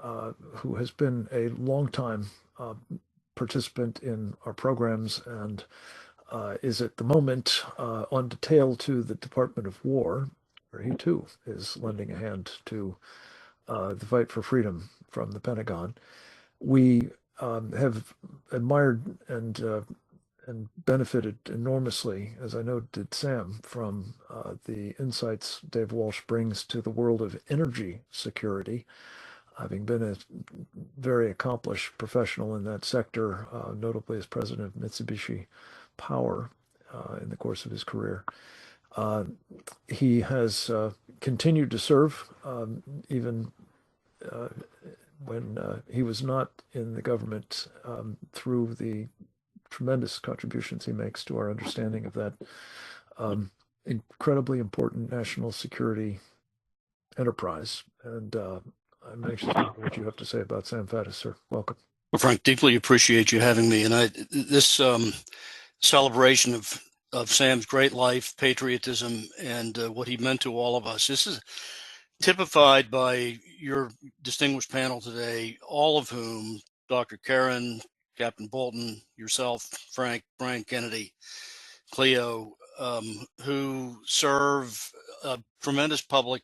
who has been a longtime participant in our programs and is at the moment on detail to the Department of War, where he too is lending a hand to the fight for freedom from the Pentagon. We have admired and benefited enormously, as I know did Sam, from the insights Dave Walsh brings to the world of energy security, having been a very accomplished professional in that sector, notably as president of Mitsubishi Power in the course of his career. He has continued to serve even when he was not in the government, through the tremendous contributions he makes to our understanding of that incredibly important national security enterprise. And I'm anxious to hear what you have to say about Sam Faddis, sir. Welcome. Well, Frank, deeply appreciate you having me. And this celebration of Sam's great life, patriotism, and what he meant to all of us. This is typified by your distinguished panel today, all of whom, Dr. Karen, Captain Bolton, yourself, Frank, Brian Kennedy, Cleo, who serve a tremendous public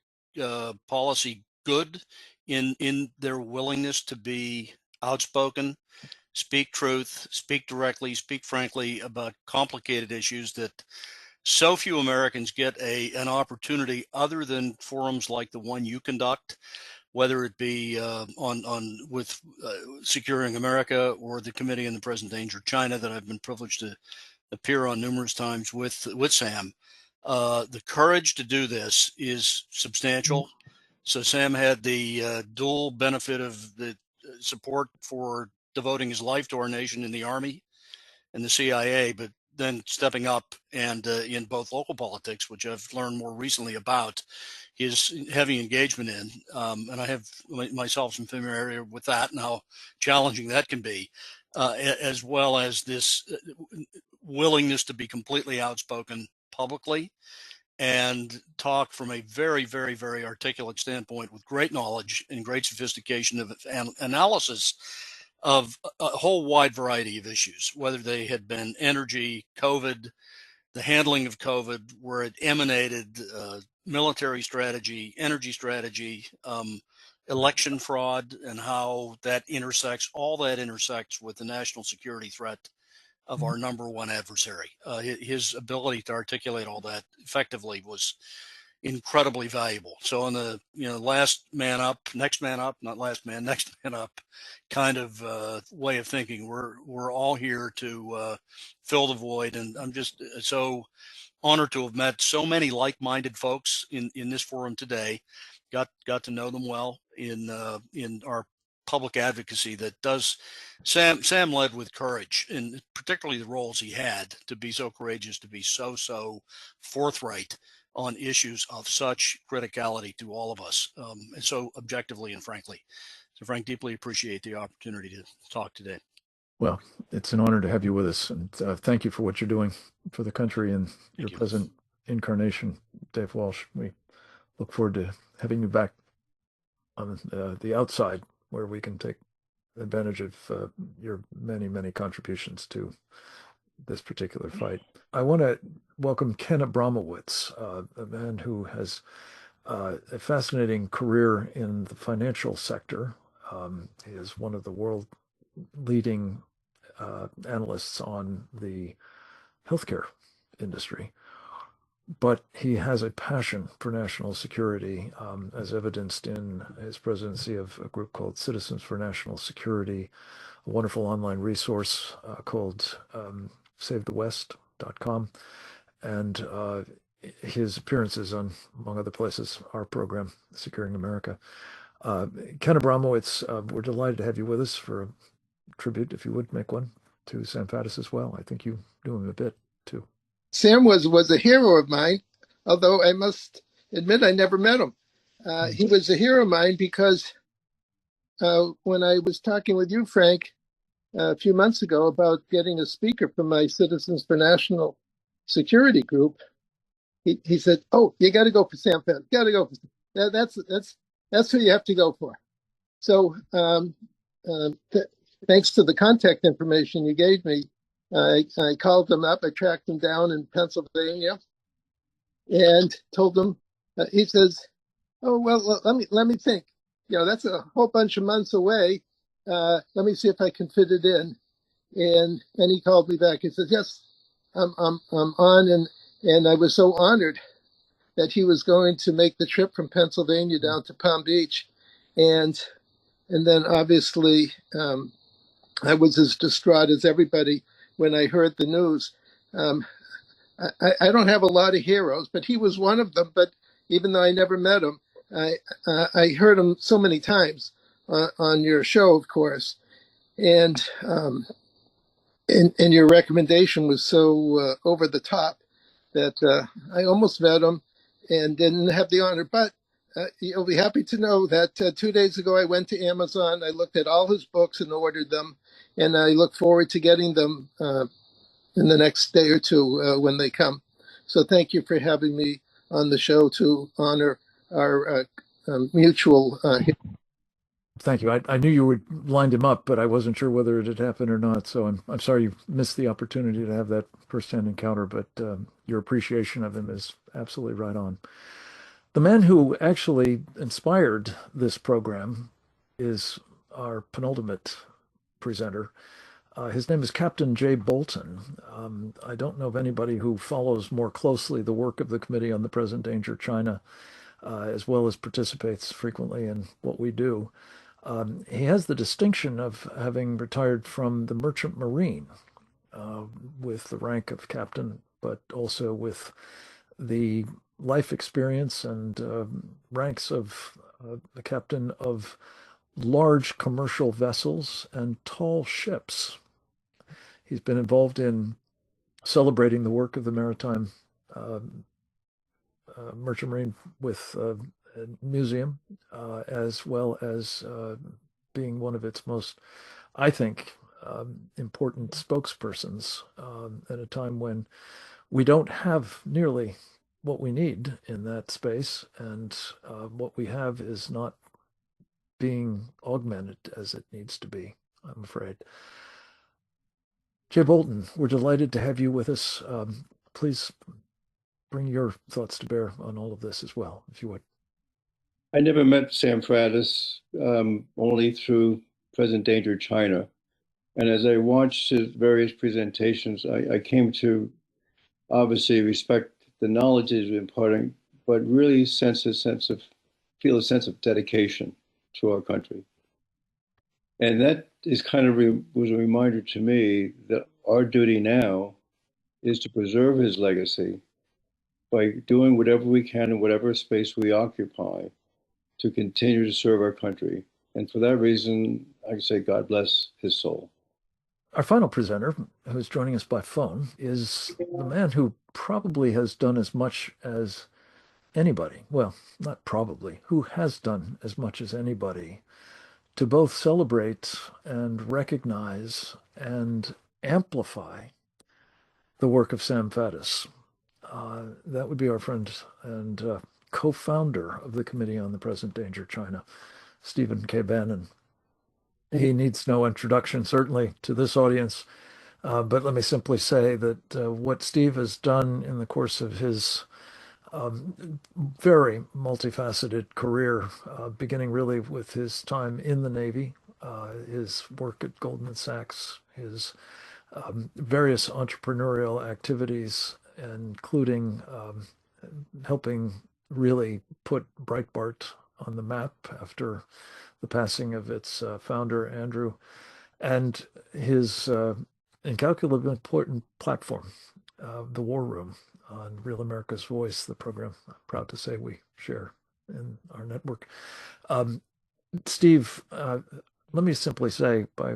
policy good in their willingness to be outspoken, speak truth, speak directly, speak frankly about complicated issues that so few Americans get an opportunity other than forums like the one you conduct, whether it be with Securing America or the Committee on the Present Danger of China that I've been privileged to appear on numerous times with Sam. The courage to do this is substantial. So Sam had the dual benefit of the support for devoting his life to our nation in the Army and the CIA, but then stepping up and in both local politics, which I've learned more recently about his heavy engagement in. And I have myself some familiarity with that and how challenging that can be, as well as this willingness to be completely outspoken publicly and talk from a very, very, very articulate standpoint with great knowledge and great sophistication of analysis of a whole wide variety of issues, whether they had been energy, COVID, the handling of COVID, where it emanated, military strategy, energy strategy, election fraud, and how that intersects, all that intersects with the national security threat of our number one adversary. His ability to articulate all that effectively was incredibly valuable. So on the last man up, next man up, not last man, next man up kind of way of thinking, we're all here to fill the void. And I'm just so honored to have met so many like-minded folks in this forum today. Got to know them well in our public advocacy that does. Sam led with courage, and particularly the roles he had to be so courageous, to be so forthright on issues of such criticality to all of us, and so objectively and frankly. So, Frank, deeply appreciate the opportunity to talk today. Well, it's an honor to have you with us, and thank you for what you're doing for the country and your present incarnation, Dave Walsh. We look forward to having you back on the outside, where we can take advantage of your many contributions to this particular fight. I want to welcome Ken Abramowitz, a man who has a fascinating career in the financial sector. He is one of the world leading analysts on the healthcare industry, but he has a passion for national security, as evidenced in his presidency of a group called Citizens for National Security, a wonderful online resource called SaveTheWest.com, and his appearances on, among other places, our program, Securing America. Ken Abramowitz, we're delighted to have you with us for a tribute, if you would make one, to Sam Faddis as well. I think you do him a bit too. Sam was a hero of mine, although I must admit I never met him. He was a hero of mine because when I was talking with you, Frank, a few months ago about getting a speaker from my Citizens for National Security group, he said, "Oh, you got to go for Sam Faddis. Got to go for that's who you have to go for." So thanks to the contact information you gave me, I called them up. I tracked them down in Pennsylvania and told them. He says, "Oh well, let me think. You know, that's a whole bunch of months away. Let me see if I can fit it in." And he called me back. He says, "Yes, I'm on." And I was so honored that he was going to make the trip from Pennsylvania down to Palm Beach, and then obviously I was as distraught as everybody when I heard the news. I don't have a lot of heroes, but he was one of them. But even though I never met him, I heard him so many times on your show, of course, and your recommendation was so over the top that I almost met him and didn't have the honor. But you'll be happy to know that 2 days ago I went to Amazon. I looked at all his books and ordered them, and I look forward to getting them in the next day or two when they come. So thank you for having me on the show to honor our mutual. Thank you. I knew you would lined him up, but I wasn't sure whether it had happened or not. So I'm sorry you missed the opportunity to have that firsthand encounter, but your appreciation of him is absolutely right on. The man who actually inspired this program is our penultimate presenter. His name is Captain Jay Bolton. I don't know of anybody who follows more closely the work of the Committee on the Present Danger China, as well as participates frequently in what we do. He has the distinction of having retired from the Merchant Marine with the rank of captain, but also with the life experience and ranks of the captain of large commercial vessels and tall ships. He's been involved in celebrating the work of the maritime Merchant Marine with a museum, as well as being one of its most, I think, important spokespersons at a time when we don't have nearly what we need in that space, and what we have is not being augmented as it needs to be, I'm afraid. Jay Bolton, we're delighted to have you with us. Please bring your thoughts to bear on all of this as well, if you would. I never met Sam Faddis, only through Present Danger China. And as I watched his various presentations, I came to obviously respect the knowledge he's imparting, but really feel a sense of dedication to our country. And that is kind of was a reminder to me that our duty now is to preserve his legacy by doing whatever we can in whatever space we occupy to continue to serve our country And for that reason, I say God bless his soul. Our final presenter, who's joining us by phone, is the man who probably has done as much as anybody, well, not probably, who has done as much as anybody to both celebrate and recognize and amplify the work of Sam Faddis. That would be our friend and co-founder of the Committee on the Present Danger China, Stephen K. Bannon. He needs no introduction, certainly, to this audience. But let me simply say that what Steve has done in the course of his very multifaceted career, beginning really with his time in the Navy, his work at Goldman Sachs, his various entrepreneurial activities, including helping really put Breitbart on the map after the passing of its founder, Andrew, and his incalculably important platform, The War Room, on Real America's Voice, the program I'm proud to say we share in our network. Steve, let me simply say, by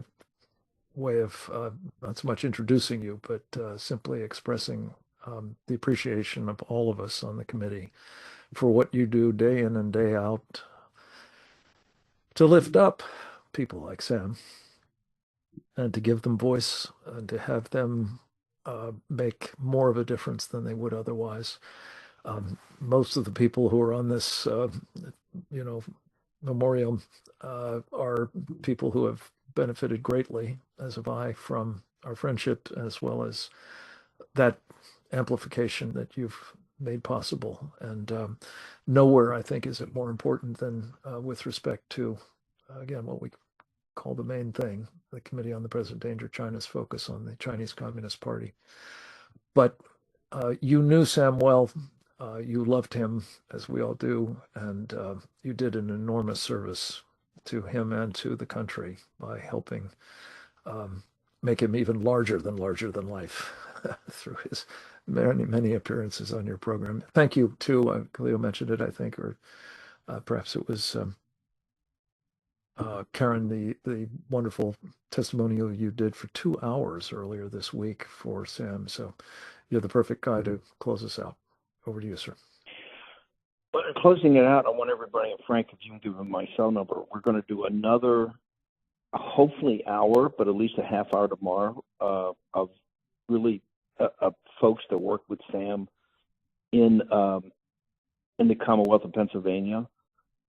way of not so much introducing you, but simply expressing the appreciation of all of us on the committee for what you do day in and day out to lift up people like Sam and to give them voice and to have them make more of a difference than they would otherwise. Most of the people who are on this, Memoriam are people who have benefited greatly, as have I, from our friendship, as well as that amplification that you've made possible. And nowhere, I think, is it more important than with respect to, again, what we call the main thing, the Committee on the Present Danger, China's focus on the Chinese Communist Party. But you knew Sam well, you loved him, as we all do, and you did an enormous service to him and to the country by helping make him even larger than life through his many, many appearances on your program. Thank you, too. Cleo mentioned it, I think, or perhaps it was Karen, the wonderful testimonial you did for 2 hours earlier this week for Sam. So you're the perfect guy to close us out. Over to you, sir. But closing it out, I want everybody, and Frank, if you can give him my cell number, we're going to do another, hopefully hour, but at least a half hour tomorrow of really folks that work with Sam in the Commonwealth of Pennsylvania,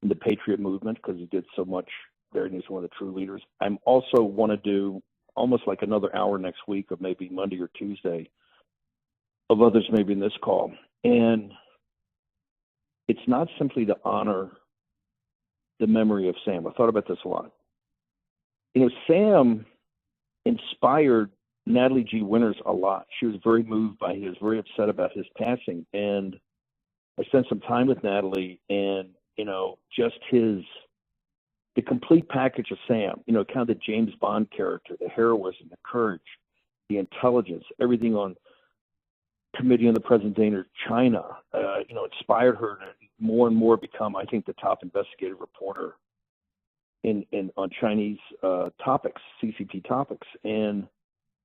in the patriot movement, because he did so much there and he's one of the true leaders. I'm also want to do almost like another hour next week, or maybe Monday or Tuesday, of others maybe in this call. And it's not simply to honor the memory of Sam. I thought about this a lot. Sam inspired Natalie G. Winters a lot. She was very moved by his, very upset about his passing. And I spent some time with Natalie, and, just the complete package of Sam, kind of the James Bond character, the heroism, the courage, the intelligence, everything on Committee on the Present Danger China, inspired her to more and more become, I think, the top investigative reporter on Chinese topics, CCP topics. And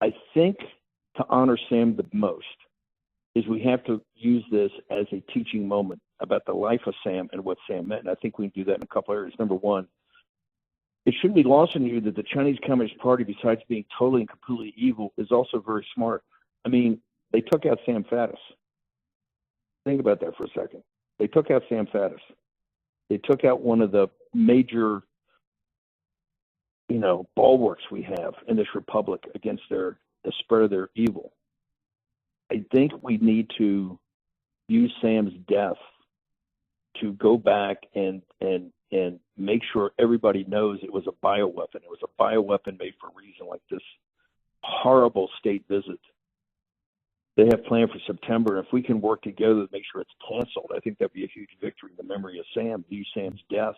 I think to honor Sam the most is we have to use this as a teaching moment about the life of Sam and what Sam meant. And I think we can do that in a couple areas. Number one, it shouldn't be lost on you that the Chinese Communist Party, besides being totally and completely evil, is also very smart. I mean, they took out Sam Faddis. Think about that for a second. They took out Sam Faddis. They took out one of the major, bulwarks we have in this republic against the spread of their evil. I think we need to use Sam's death to go back and make sure everybody knows it was a bioweapon. It was a bioweapon made for a reason, like this horrible state visit they have planned for September. And if we can work together to make sure it's canceled, I think that'd be a huge victory in the memory of Sam. Use Sam's death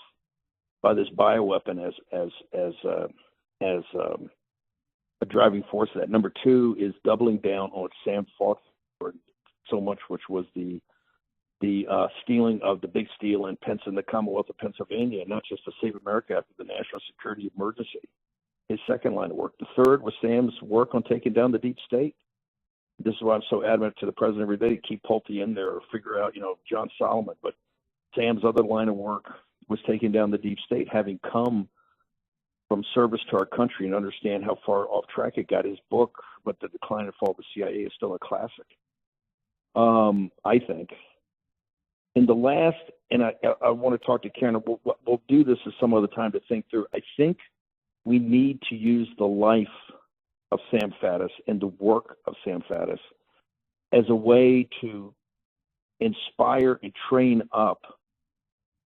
by this bioweapon as a driving force of that. Number two is doubling down on what Sam fought for so much, which was the stealing of the big steel in the Commonwealth of Pennsylvania, not just to save America after the national security emergency. His second line of work. The third was Sam's work on taking down the deep state. This is why I'm so adamant to the president every day to keep Pulte in there or figure out, John Solomon. But Sam's other line of work was taking down the deep state, having come from service to our country and understand how far off track it got. His book, But the Decline and Fall of the CIA, is still a classic, I think. In the last, and I want to talk to Karen, we'll do this at some other time to think through. I think we need to use the life of Sam Faddis and the work of Sam Faddis as a way to inspire and train up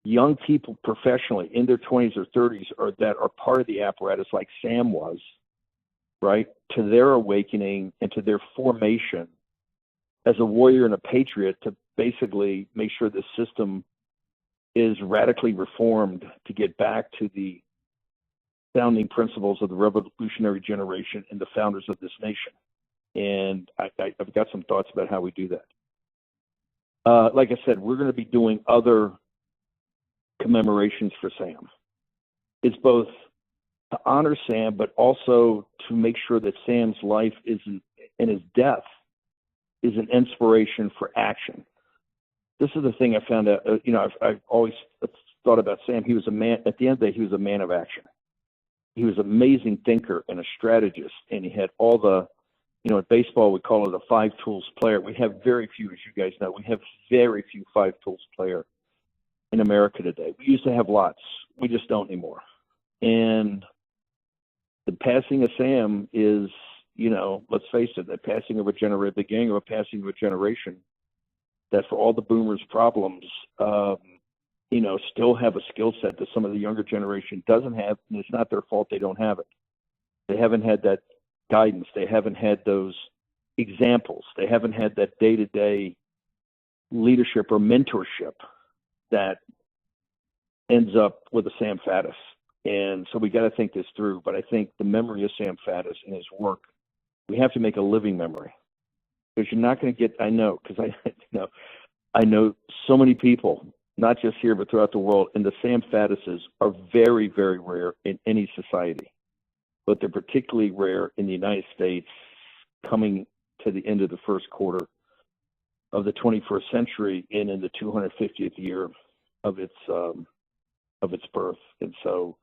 young people professionally in their 20s or 30s or that are part of the apparatus like Sam was, right, to their awakening and to their formation as a warrior and a patriot to basically make sure the system is radically reformed to get back to the founding principles of the revolutionary generation and the founders of this nation. And I've got some thoughts about how we do that. Like I said, we're going to be doing other commemorations for Sam. It's both to honor Sam, but also to make sure that Sam's life and his death is an inspiration for action. This is the thing I found out, I've always thought about Sam. He was a man, at the end of the day, he was a man of action. He was an amazing thinker and a strategist, and he had all the, in baseball, we call it a five tools player. We have very few, as you guys know, we have very few five tools player in America today. We used to have lots. We just don't anymore. And the passing of Sam is, let's face it, the passing of a generation, the beginning of a passing of a generation that for all the boomers' problems, still have a skill set that some of the younger generation doesn't have, and it's not their fault they don't have it. They haven't had that guidance. They haven't had those examples. They haven't had that day-to-day leadership or mentorship that ends up with a Sam Faddis. And so we got to think this through. But I think the memory of Sam Faddis and his work, we have to make a living memory. Because you're not going to get, I know so many people, not just here, but throughout the world, and the Sam Faddises are very, very rare in any society. But they're particularly rare in the United States coming to the end of the first quarter of the 21st century and in the 250th year of its birth. And so,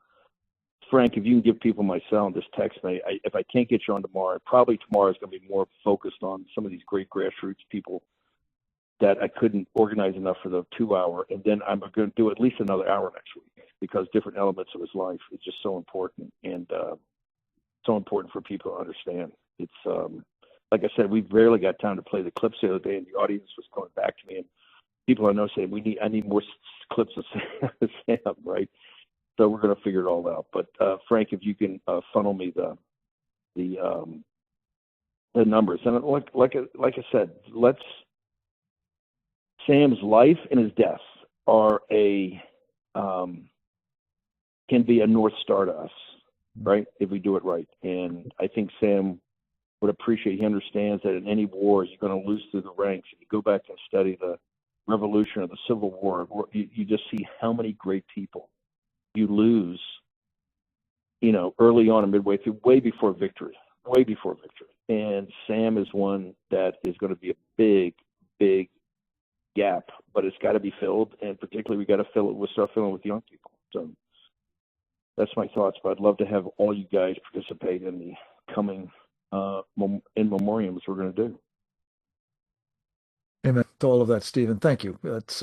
Frank, if you can give people my cell and just text me, if I can't get you on tomorrow, probably tomorrow is going to be more focused on some of these great grassroots people that I couldn't organize enough for the 2 hour. And then I'm going to do at least another hour next week because different elements of his life is just so important and so important for people to understand. It's like I said, we rarely got time to play the clips the other day, and the audience was coming back to me, and people I know saying I need more clips of Sam, right? So we're going to figure it all out. But Frank, if you can funnel me the numbers, and like I said, Sam's life and his death are can be a North Star to us, right? If we do it right. And I think Sam would appreciate, he understands that in any war, you're going to lose through the ranks. If you go back and study the Revolution or the Civil War, you just see how many great people you lose, early on and midway through, way before victory. And Sam is one that is going to be a big, big gap, but it's got to be filled, and particularly we got to start filling with young people. So that's my thoughts, but I'd love to have all you guys participate in the coming in memoriams we're going to do. Amen to all of that, Stephen. Thank you. That's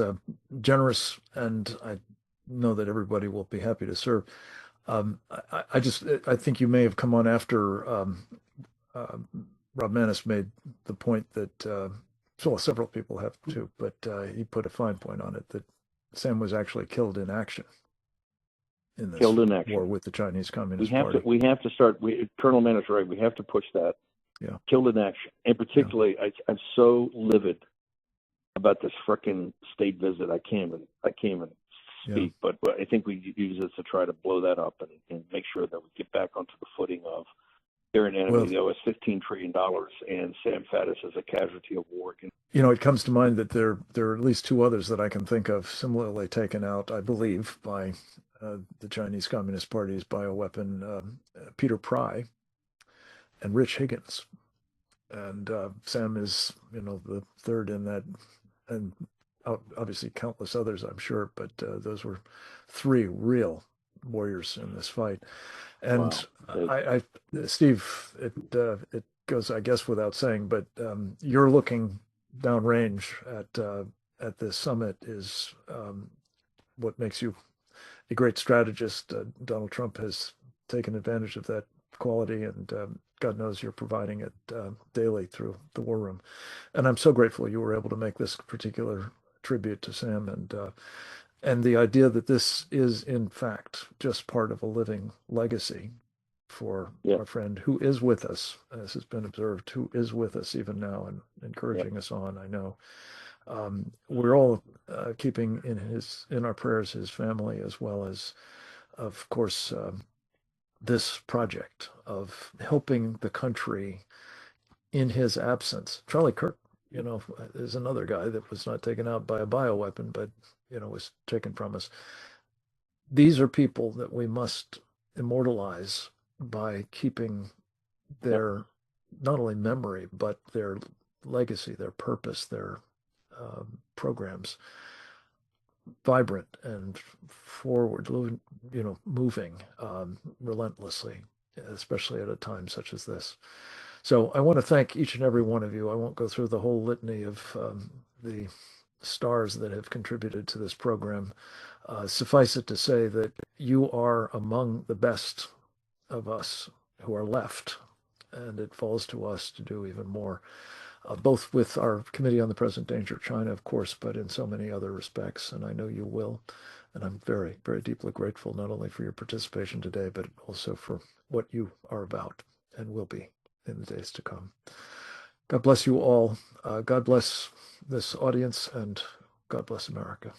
generous, and I know that everybody will be happy to serve. I think you may have come on after Rob Maness made the point that several people have too, but he put a fine point on it that Sam was actually killed in action in this war with the Chinese Communist Party. We have to start. Colonel Mann is right. We have to push that. Yeah, killed in action, and particularly, I'm so livid about this frickin' state visit. I can't even speak, but I think we use this to try to blow that up and make sure that we get back onto the footing of they're an enemy. They owe us $15 trillion, and Sam Faddis is a casualty of war. it comes to mind that there are at least two others that I can think of similarly taken out, I believe, by the Chinese Communist Party's bioweapon, Peter Pry and Rich Higgins. And Sam is, the third in that, and obviously countless others, I'm sure, but those were three real warriors in this fight. And Wow. Steve, it goes, I guess, without saying, but you're looking downrange at this summit is what makes you a great strategist. Donald Trump has taken advantage of that quality, and God knows you're providing it daily through the War Room. And I'm so grateful you were able to make this particular tribute to Sam, and the idea that this is in fact just part of a living legacy for our friend who is with us, as has been observed, who is with us even now and encouraging us on. I know we're all keeping in our prayers his family, as well as, of course, this project of helping the country in his absence. Charlie Kirk, is another guy that was not taken out by a bioweapon, but was taken from us. These are people that we must immortalize by keeping their not only memory, but their legacy, their purpose, their programs vibrant and forward, moving relentlessly, especially at a time such as this. So I want to thank each and every one of you. I won't go through the whole litany of the stars that have contributed to this program. Suffice it to say that you are among the best of us who are left, and it falls to us to do even more, both with our Committee on the Present Danger of China, of course, but in so many other respects, and I know you will. And I'm very, very deeply grateful, not only for your participation today, but also for what you are about and will be in the days to come. God bless you all. God bless this audience, and God bless America.